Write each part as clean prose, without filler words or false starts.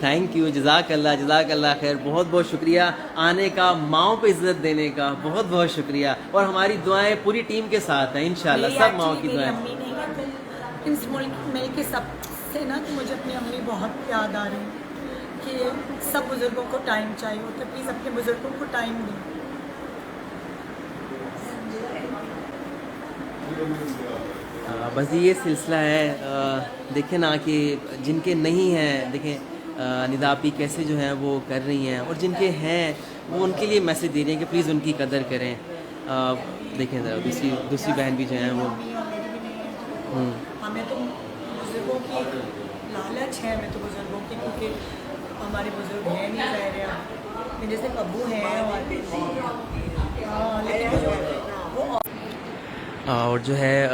Thank you, جزاک اللہ خیر, بہت بہت شکریہ آنے کا, ماؤں پہ عزت دینے کا, بہت بہت شکریہ. اور ہماری دعائیں پوری ٹیم کے ساتھ ہیں انشاءاللہ, سب ماؤں کی دعائیں. میری امی نہیں ہے تو اس ملک میں کے سب سے نا کہ مجھے اپنی امی بہت یاد آ رہی ہے کہ سب بزرگوں کو ٹائم چاہیے ہوتا ہے, پلیز اپنے بزرگوں کو ٹائم دیں. بس یہ سلسلہ ہے. دیکھیں نا کہ جن کے نہیں ہیں, دیکھیں ندا آپی کیسے جو ہیں وہ کر رہی ہیں, اور جن کے ہیں وہ ان کے لیے میسج دے رہی ہیں کہ پلیز ان کی قدر کریں. دیکھیں ذرا دوسری بہن بھی جو ہیں وہ ہمیں تو بزرگوں کی ایک لالچ ہے, ہمیں تو بزرگوں کی, کیونکہ ہمارے بزرگ ہیں نہیں رہ رہے, میرے جیسے ابو ہیں اور جو ہے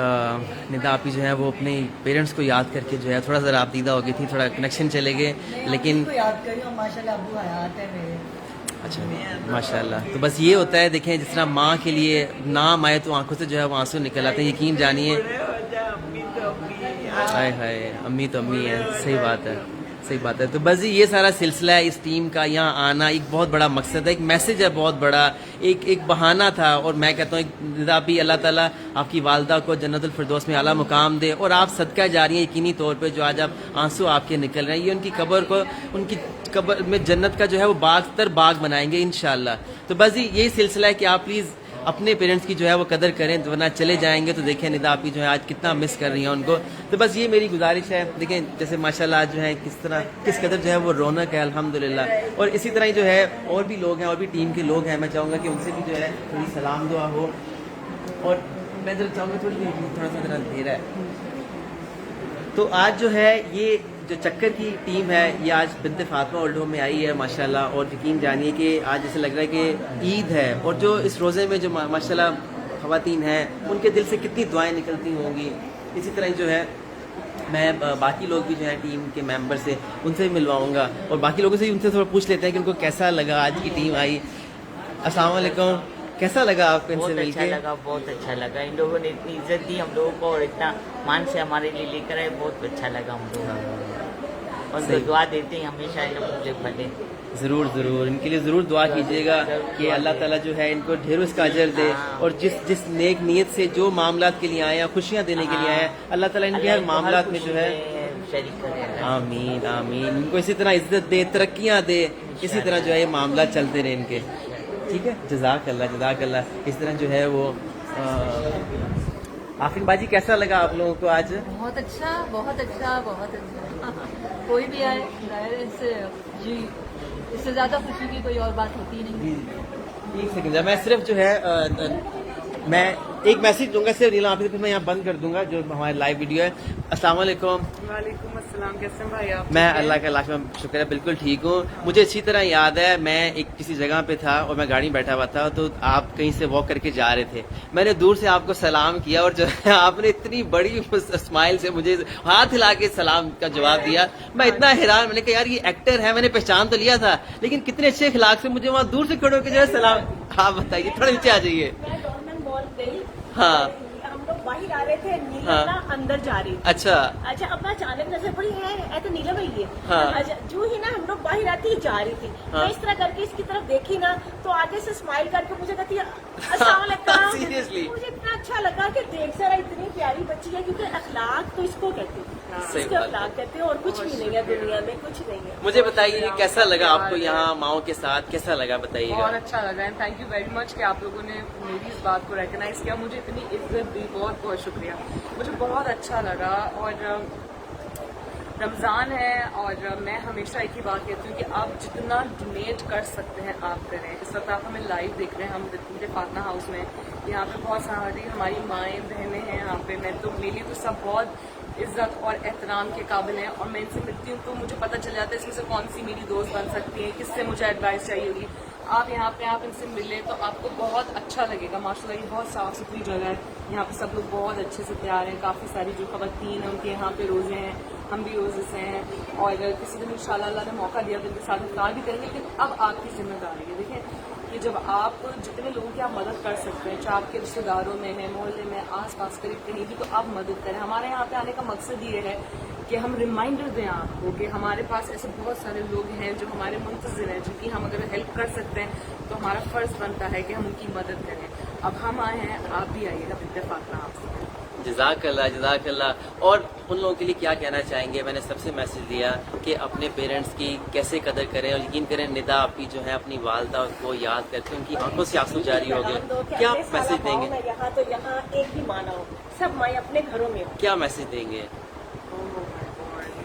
ندا آپی جو ہے وہ اپنے پیرنٹس کو یاد کر کے جو ہے تھوڑا ذرا آپ دیدہ ہو گئی تھی, تھوڑا کنیکشن چلے گئے, لیکن یاد کری ہوں ماشاء اللہ ابو حیات ہے میرے. اچھا ماشاء اللہ. تو بس یہ ہوتا ہے, دیکھیں جس طرح ماں کے لیے نام آئے تو آنکھوں سے جو ہے وہ آنسو نکل آتے ہیں, یقین جانیے. ہائے ہائے, امی تو امی ہے, صحیح بات ہے, صحیح بات ہے. تو بس یہ سارا سلسلہ ہے اس ٹیم کا, یہاں آنا ایک بہت بڑا مقصد ہے, ایک میسج ہے بہت بڑا, ایک بہانہ تھا. اور میں کہتا ہوں ندا آپی اللہ تعالیٰ آپ کی والدہ کو جنت الفردوس میں اعلیٰ مقام دے, اور آپ صدقہ جاری ہیں یقینی طور پہ, جو آج آپ آنسو آپ کے نکل رہے ہیں, یہ ان کی قبر کو, ان کی قبر میں جنت کا جو ہے وہ باغ تر باغ بنائیں گے انشاءاللہ. تو بس یہی سلسلہ ہے کہ آپ پلیز اپنے پیرنٹس کی جو ہے وہ قدر کریں, ورنہ چلے جائیں گے. تو دیکھیں ندا آپی جو ہے آج کتنا مس کر رہی ہیں ان کو. تو بس یہ میری گزارش ہے. دیکھیں جیسے ماشاءاللہ آج جو ہے کس قدر جو ہے وہ رونق ہے الحمدللہ. اور اسی طرح ہی جو ہے اور بھی لوگ ہیں, اور بھی ٹیم کے لوگ ہیں, میں چاہوں گا کہ ان سے بھی جو ہے تھوڑی سلام دعا ہو. اور میں ذرا چاہوں گا تھوڑا سا ذرا اندھیرا ہے. تو آج جو ہے یہ جو چکر کی ٹیم ہے یہ آج بنت فاطمہ اولڈ ہوم میں آئی ہے ماشاءاللہ. اور یقین جانیے کہ آج جیسے لگ رہا ہے کہ عید ہے, اور جو اس روزے میں جو ماشاءاللہ خواتین ہیں ان کے دل سے کتنی دعائیں نکلتی ہوں گی. اسی طرح جو ہے میں باقی لوگ بھی جو ہیں ٹیم کے ممبر سے ان سے بھی ملواؤں گا, اور باقی لوگوں سے بھی ان سے تھوڑا پوچھ لیتے ہیں کہ ان کو کیسا لگا آج کی ٹیم آئی. السلام علیکم, کیسا لگا آپ کو ان سے مل کے؟ بہت اچھا لگا, ان لوگوں نے اتنی عزت دی ہم لوگوں کو, اور اتنا مان سے ہمارے لیے لے کر آئے, بہت اچھا لگا ہم لوگوں کو. اور دعا دیتے ہیں ہمیشہ ان لوگوں کے بھلے. ضرور ان کے لیے ضرور دعا کیجیے گا کہ اللہ تعالیٰ جو ہے ان کو ڈھیروں اس کا اجر دے, اور جس نیک نیت سے جو معاملات کے لیے آئے ہیں, خوشیاں دینے کے لیے آئے ہیں, اللہ تعالیٰ ان کے ہر معاملات میں جو ہے شریک کرے. آمین آمین, ان کو اسی طرح عزت دے, ترقیاں دے, اسی طرح جو ہے یہ معاملات چلتے رہے ان کے. ٹھیک ہے, جزاک اللہ. اس طرح جو ہے وہ آفرین باجی کیسا لگا آپ لوگوں کو آج؟ بہت اچھا. کوئی بھی آئے اس سے جی اس سے زیادہ خوشی کی کوئی اور بات ہوتی نہیں. ایک سیکنڈ, میں صرف جو ہے میں ایک میسج دوں گا صرف نیلم آپ سے, پھر میں یہاں بند کر دوں گا جو ہمارے لائیو ویڈیو ہے. السلام علیکم. وعلیکم السلام, کیسے ہیں بھائی آپ؟ میں اللہ کا لاکھ شکر ہے بالکل ٹھیک ہوں. مجھے اچھی طرح یاد ہے میں ایک کسی جگہ پہ تھا اور میں گاڑی میں بیٹھا ہوا تھا, تو آپ کہیں سے واک کر کے جا رہے تھے. میں نے دور سے آپ کو سلام کیا, اور جو ہے آپ نے اتنی بڑی اسمائل سے مجھے ہاتھ ہلا کے سلام کا جواب دیا. میں اتنا حیران, میں نے کہا یار یہ ایکٹر ہے, میں نے پہچان تو لیا تھا, لیکن کتنے اچھے اخلاق سے مجھے وہاں دور سے کھڑے ہو کے جو ہے سلام. آپ بتائیے, تھوڑا نیچے آ جائیے. ہاں ہم لوگ باہر آ رہے تھے, نیلم نا اندر جا رہی تھی. اچھا اب اچانک نظر پڑی ہے تو نیلم ہی ہے. ہاں. جو ہی نا ہم لوگ باہر آتی ہی جا رہی تھی, میں اس طرح کر کے اس کی طرف دیکھی نا, تو آگے سے اسمائل کر کے مجھے کہتی ہے السلام علیکم. Seriously؟ مجھے اتنا اچھا لگا کہ دیکھ سارا اتنی پیاری بچی ہے, کیونکہ اخلاق تو اس کو کہتے ہیں, اس کے اخلاق کہتے ہیں, اور کچھ بھی نہیں ہے دنیا میں, کچھ نہیں ہے. مجھے بتائیے کیسا لگا آپ کو یہاں ماؤں کے ساتھ, کیسا لگا بتائیے گا؟ بہت اچھا لگا, and thank you very much کہ آپ لوگوں نے میری اس بات کو ریکگنائز کیا, مجھے اتنی عزت دی, بہت بہت شکریہ. مجھے بہت اچھا لگا. اور رمضان ہے, اور میں ہمیشہ ایک ہی بات کہتی ہوں کہ آپ جتنا ڈونیٹ کر سکتے ہیں آپ کریں. اس وقت آپ ہمیں لائیو دیکھ رہے ہیں, ہم بنت فاطمہ ہاؤس میں, یہاں پہ بہت ساری ہماری مائیں بہنیں ہیں یہاں پہ. میں تو میری تو سب بہت عزت اور احترام کے قابل ہیں, اور میں ان سے ملتی ہوں تو مجھے پتہ چل جاتا ہے اس میں سے کون سی میری دوست بن سکتی ہے, کس سے مجھے ایڈوائس چاہیے ہوگی. آپ یہاں پہ آپ ان سے ملیں تو آپ کو بہت اچھا لگے گا. ماشاءاللہ یہ بہت صاف ستھری جگہ ہے, یہاں پہ سب لوگ بہت اچھے سے تیار ہیں. کافی ساری جو خواتین ہیں ان کے یہاں پہ روزے ہیں, ہم بھی روزے سے ہیں, اور کسی دن انشاءاللہ اللہ نے موقع دیا تو ان کے ساتھ افطار بھی کریں گے. لیکن اب آپ کی ذمہ داری ہے, دیکھیں کہ جب آپ جتنے لوگوں کی آپ مدد کر سکتے ہیں, چاہے آپ کے رشتے داروں میں ہے, محلے میں, آس پاس قریب کہیں بھی, تو آپ مدد کریں. ہمارے یہاں پہ آنے کا مقصد یہ ہے کہ ہم ریمائنڈر دیں آپ کو کہ ہمارے پاس ایسے بہت سارے لوگ ہیں جو ہمارے منتظر ہیں، جن کی ہم اگر ہیلپ کر سکتے ہیں تو ہمارا فرض بنتا ہے کہ ہم ان کی مدد کریں. اب ہم آئے ہیں، آپ بھی آئیے گا بنت فاطمہ ہاؤس. جزاک اللہ، جزاک اللہ. اور ان لوگوں کے لیے کیا کہنا چاہیں گے؟ میں نے سب سے میسج دیا کہ اپنے پیرنٹس کی کیسے قدر کریں، اور یقین کریں ندا آپ کی جو ہے اپنی والدہ کو یاد کر کے ان کی آنکھوں سے آنسو جاری ہو گئے. کیا میسج دیں گے؟ یہاں تو یہاں ایک بھی ماں نہ ہو، سب مائیں اپنے گھروں میں ہوں. کیا میسج دیں گے؟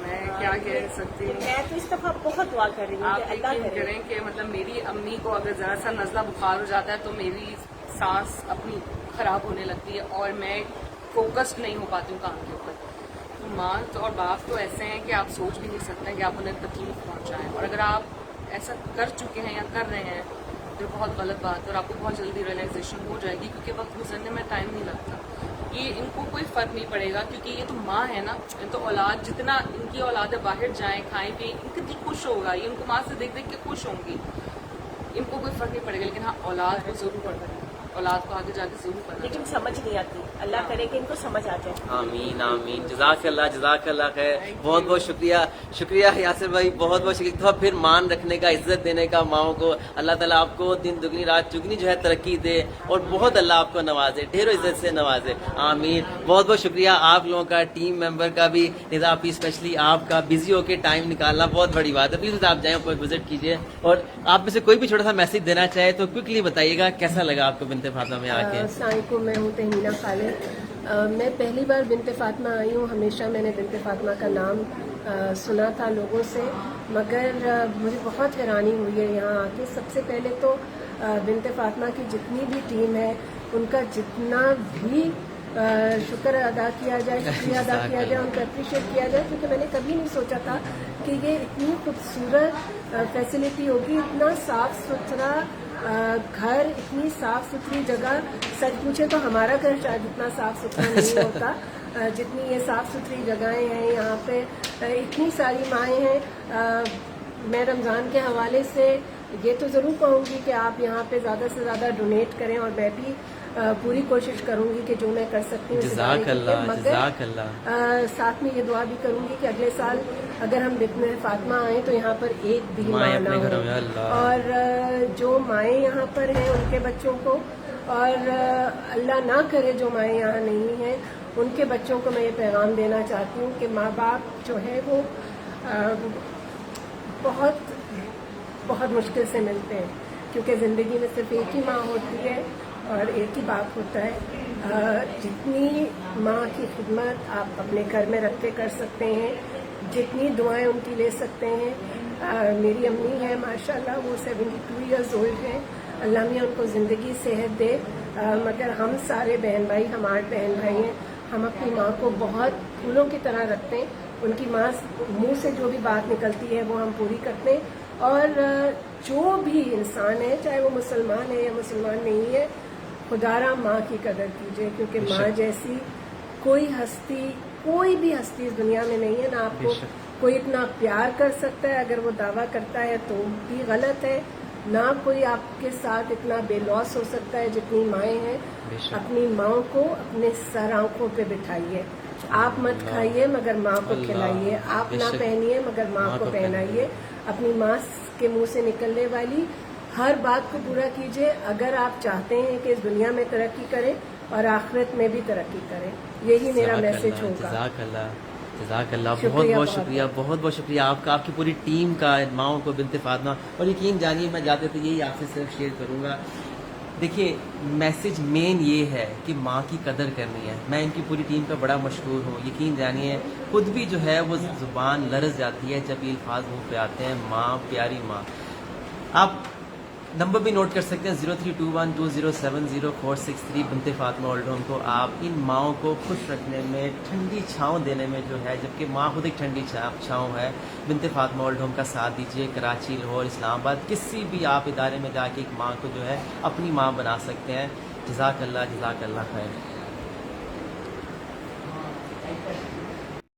میں کیا کہہ سکتی ہوں، میں تو اس دفعہ بہت دعا کر رہی ہوں آپ کہ اللہ یقین کرے. کریں کہ مطلب میری امی کو اگر ذرا سا نزلہ بخار ہو جاتا ہے تو میری سانس اپنی خراب ہونے لگتی ہے اور میں فوکسڈ نہیں ہو پاتی ہوں کام کے اوپر. تو ماں اور باپ تو ایسے ہیں کہ آپ سوچ بھی نہیں سکتے کہ آپ انہیں تکلیف پہنچائیں، اور اگر آپ ایسا کر چکے ہیں یا کر رہے ہیں تو بہت غلط بات ہے، اور آپ کو بہت جلدی ریئلائزیشن ہو جائے گی، کیونکہ وقت گزرنے میں ٹائم نہیں لگتا. یہ ان کو کوئی فرق نہیں پڑے گا، کیونکہ یہ تو ماں ہے نا. تو اولاد جتنا ان کی اولادیں باہر جائیں کھائیں پیئیں، ان کا دل خوش ہوگا، یہ ان کو ماں سے دیکھ دیکھ کے خوش ہوں گی. ان کو کوئی فرق نہیں پڑے گا، لیکن ہاں اولاد کو ضرور پڑتا ہے، اولاد کو آگے جا کے ضرور پڑتا ہے. لیکن سمجھ نہیں آتی. اللہ کرے کہ ان کو سمجھ آ جائے. آمین آمین. جزاک اللہ، جزاک اللہ خیر. بہت بہت شکریہ، شکریہ یاسر بھائی، بہت بہت شکریہ. تو پھر مان رکھنے کا، عزت دینے کا ماؤں کو. اللہ تعالیٰ آپ کو دن دگنی رات چگنی جو ہے ترقی دے، اور بہت اللہ آپ کو نوازے، ڈھیروں عزت سے نوازے. آمین. بہت بہت شکریہ آپ لوگوں کا، ٹیم ممبر کا بھی. ندا آپ اسپیشلی آپ کا بزی ہو کے ٹائم نکالنا بہت بڑی بات ہے. پلیز آپ جائیں اوپر وزٹ کیجیے، اور آپ میں سے کوئی بھی چھوٹا سا میسج دینا چاہے تو کوئکلی بتائیے گا کیسا لگا آپ کو بنت فاطمہ میں آ کے. السلام علیکم، میں ہوں تہمینہ خالد. میں پہلی بار بنت فاطمہ آئی ہوں. ہمیشہ میں نے بنت فاطمہ کا نام سنا تھا لوگوں سے، مگر مجھے بہت حیرانی ہوئی ہے یہاں آ کے. سب سے پہلے تو بنت فاطمہ کی جتنی بھی ٹیم ہے ان کا جتنا بھی شکر ادا کیا جائے، شکریہ ادا کیا جائے، ان کا اپریشیٹ کیا جائے، کیونکہ میں نے کبھی نہیں سوچا تھا کہ یہ اتنی خوبصورت فیسلٹی ہوگی، اتنا صاف ستھرا گھر، اتنی صاف ستھری جگہ. سچ پوچھے تو ہمارا گھر شاید اتنا صاف ستھرا نہیں ہوتا جتنی یہ صاف ستھری جگہیں ہیں یہاں پہ. اتنی ساری مائیں ہیں. میں رمضان کے حوالے سے یہ تو ضرور کہوں گی کہ آپ یہاں پہ زیادہ سے زیادہ ڈونیٹ کریں، اور میں بھی پوری کوشش کروں گی کہ جو میں کر سکتی ہوں. جزاک اللہ، جزاک اللہ. ساتھ میں یہ دعا بھی کروں گی کہ اگلے سال اگر ہم بنت فاطمہ آئیں تو یہاں پر ایک بھی ماں نہ ہو، اور جو مائیں یہاں پر ہیں ان کے بچوں کو، اور اللہ نہ کرے جو مائیں یہاں نہیں ہیں ان کے بچوں کو میں یہ پیغام دینا چاہتی ہوں کہ ماں باپ جو ہے وہ بہت بہت مشکل سے ملتے ہیں، کیونکہ زندگی میں صرف ایک ہی ماں ہوتی ہے اور ایک ہی باپ ہوتا ہے. جتنی ماں کی خدمت آپ اپنے گھر میں رکھ کے کر سکتے ہیں، جتنی دعائیں ان کی لے سکتے ہیں. میری امی ہے ماشاءاللہ، وہ 72 ایئرز اولڈ ہیں. اللہ میاں ان کو زندگی صحت دے. مگر ہم سارے بہن بھائی، ہم 8 بہن بھائی ہیں، ہم اپنی ماں کو بہت پھولوں کی طرح رکھتے ہیں. ان کی ماں منہ سے جو بھی بات نکلتی ہے وہ ہم پوری کرتے ہیں. اور جو بھی انسان ہے، چاہے وہ مسلمان ہے یا مسلمان نہیں ہے، خدارا ماں کی قدر کیجیے، کیونکہ ماں جیسی کوئی ہستی، کوئی بھی ہستی اس دنیا میں نہیں ہے. نہ آپ کو کوئی اتنا پیار کر سکتا ہے، اگر وہ دعویٰ کرتا ہے تو بھی غلط ہے. نہ کوئی آپ کے ساتھ اتنا بے لوس ہو سکتا ہے جتنی مائیں ہیں. اپنی ماں کو اپنے سر آنکھوں پہ بٹھائیے. آپ مت کھائیے مگر ماں کو کھلائیے، آپ نہ پہنیے مگر ماں کو پہنائیے. اپنی ماں کے منہ سے نکلنے والی ہر بات کو پورا کیجیے اگر آپ چاہتے ہیں کہ اس دنیا میں ترقی کریں اور آخرت میں بھی ترقی کریں. یہی میرا میسج ہوگا. جزاک اللہ، جزاک اللہ. بہت بہت شکریہ، بہت بہت شکریہ آپ کا، آپ کی پوری ٹیم کا، ماؤں کو، بنت فاطمہ. اور یقین جانیے میں جاتے تھے یہی آپ سے صرف شیئر کروں گا. دیکھیے میسج مین یہ ہے کہ ماں کی قدر کرنی ہے. میں ان کی پوری ٹیم کا بڑا مشہور ہوں. یقین جانیے خود بھی جو ہے وہ زبان لرز جاتی ہے جب یہ الفاظ منہ پہ آتے ہیں، ماں، پیاری ماں. آپ نمبر بھی نوٹ کر سکتے ہیں 0321207046 بنت فاطمہ اولڈ ہوم کو. آپ ان ماؤں کو خوش رکھنے میں، ٹھنڈی چھاؤں دینے میں جو ہے، جبکہ ماں خود ایک ٹھنڈی چھاؤں ہے، بنت فاطمہ اولڈ ہوم کا ساتھ دیجیے. کراچی، لاہور، اسلام آباد، کسی بھی آپ ادارے میں جا کے ایک ماں کو جو ہے اپنی ماں بنا سکتے ہیں. جزاک اللہ، جزاک اللہ خیر.